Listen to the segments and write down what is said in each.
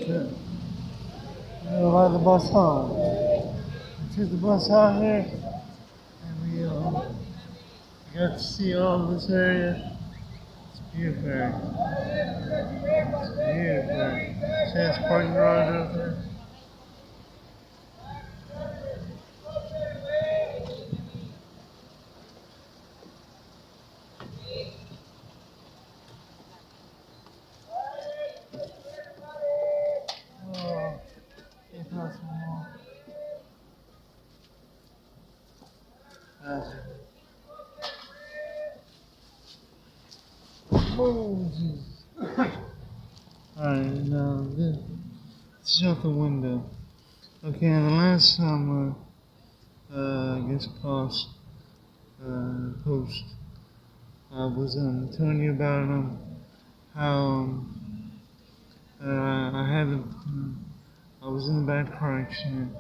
to ride the bus home. We took the bus out here, and we got to see all this area. It's beautiful. It's beautiful. See this parking garage out there? Oh, it's not small. Oh, jeez. Alright, now this is out the window. Okay, and the last time, I guess post, I was telling you about how I was in a bad car accident.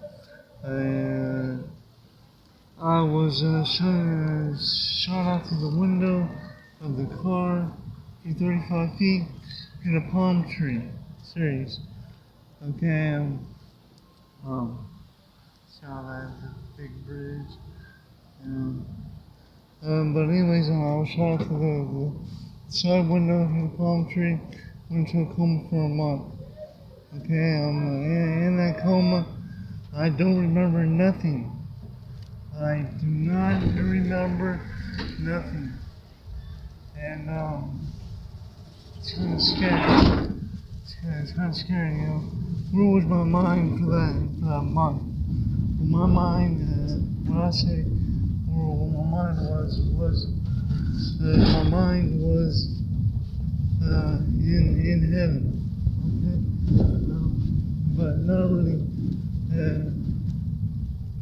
I was shot out through the window of the car, 35 feet, in a palm tree. Serious. Okay, saw that big bridge. But anyways, I was shot out through the side window in the palm tree. Went into a coma for a month. Okay, in that coma. I don't remember nothing. I do not remember nothing. And it's kind of scary. It's kind of scary, you know. Where was my mind for that month? My mind, when I say where my mind my mind was in heaven. Okay? But not really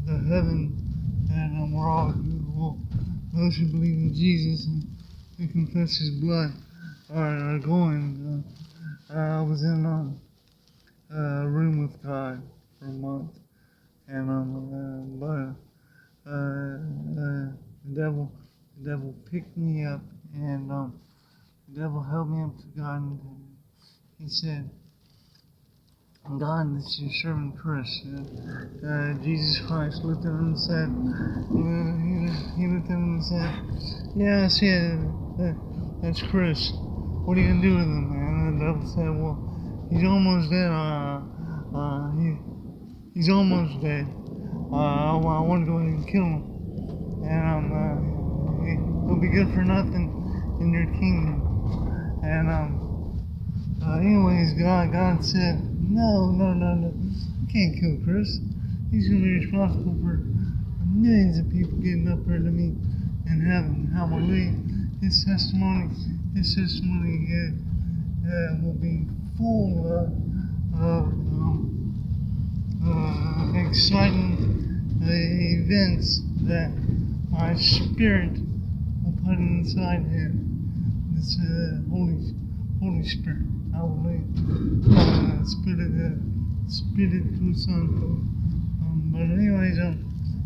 the heaven and we're all well, those who believe in Jesus and confess His blood are going. I was in a room with God for a month, and the devil picked me up, and the devil held me up to God, and he said, God, this is your servant Chris. Jesus Christ looked at him and said, he looked at him and said, yeah, I see it. That's Chris. What are you going to do with him? And the devil said, well, he's almost dead. He's almost dead. I want to go ahead and kill him. And he'll be good for nothing in your kingdom. And anyways, God said, no. You can't kill Chris. He's going to be responsible for millions of people getting up there to me in heaven. Hallelujah. His testimony will be full of exciting events that my spirit will put inside him. This Holy Spirit. Hallelujah. Spirit to Son. But anyways,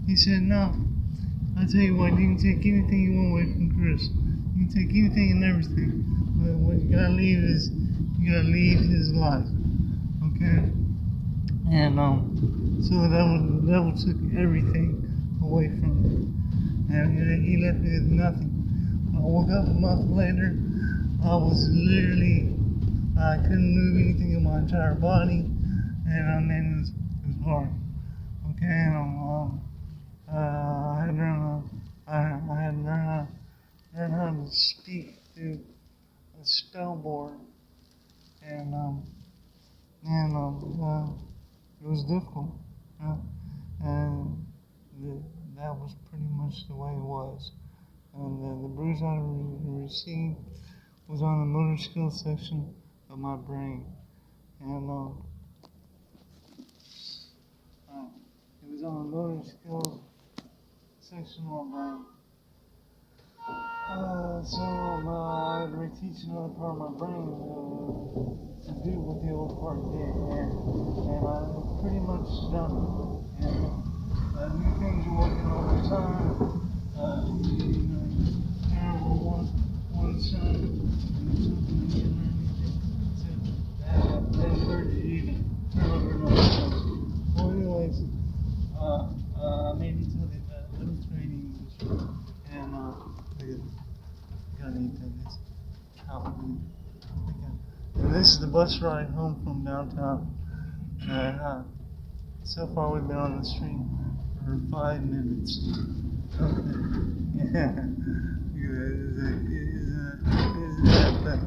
he said, no. I tell you what, you can take anything you want away from Chris. You can take anything and everything. But what you gotta leave is, you gotta leave his life. Okay? And so the devil took everything away from me. And he left me with nothing. When I woke up a month later, I was literally, I couldn't move anything in my entire body, and it was hard. Okay, and I had learned how to speak through a spell board, and it was difficult, and that was pretty much the way it was. And the bruise I received was on the motor skill section of my brain, and it was on the motor skills section of my brain. So I had to reteach another part of my brain to do what the old part did, and I'm pretty much done. And new things are working all the time. One son, and something you learn anything. So, that's very easy. this is the bus ride home from downtown. And so far we've been on the street for 5 minutes. Okay. Yeah. Isn't that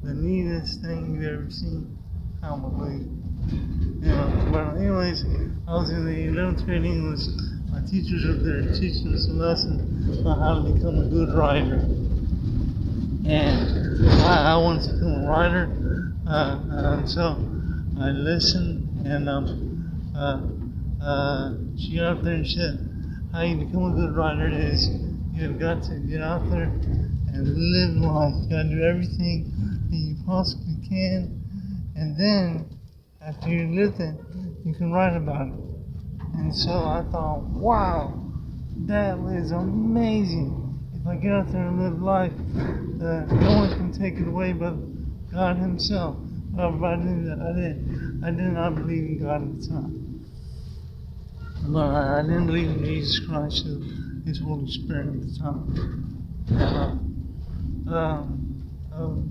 the neatest thing you've ever seen? Probably. But anyways, I was in the elementary English. My teacher's up there teaching us a lesson about how to become a good writer. And I wanted to become a writer, so I listened, and she got up there and said, how you become a good writer is you've got to get out there and live life. You gotta do everything that you possibly can, and then after you live it, you can write about it. And so I thought, wow, that is amazing. If I get out there and live life, no one can take it away but God Himself. But I did not believe in God at the time. But I didn't believe in Jesus Christ or His Holy Spirit at the time.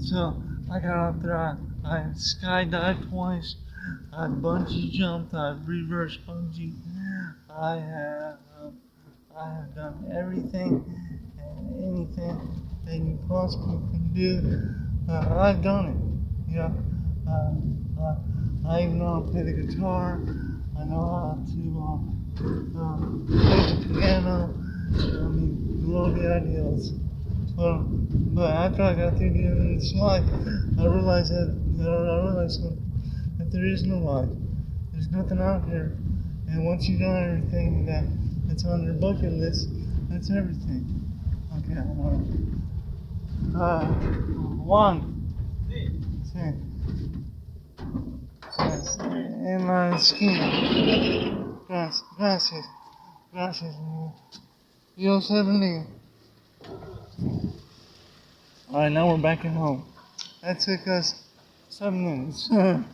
So I got out there, I skydived twice, I bungee jumped, I reverse bungee, I have done everything and anything that you possibly can do. I've done it. I even know how to play the guitar. I know how to play the piano. I mean, below the ideals. But after I got through doing this life, I realized that there is no life. There's nothing out here. And once you've done everything that's on your bucket list, that's everything. Okay, one, two, en la esquina. Gracias. Dios te bendiga. Alright, now we're back at home. That took us 7 minutes. And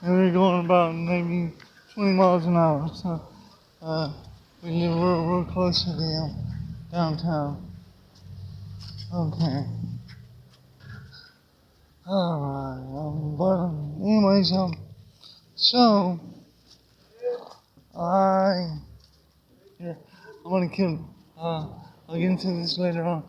we're going about maybe 20 miles an hour. So we live real close to the downtown. Okay. Alright. But anyways, so I'm gonna kill him. I'll get into this later on.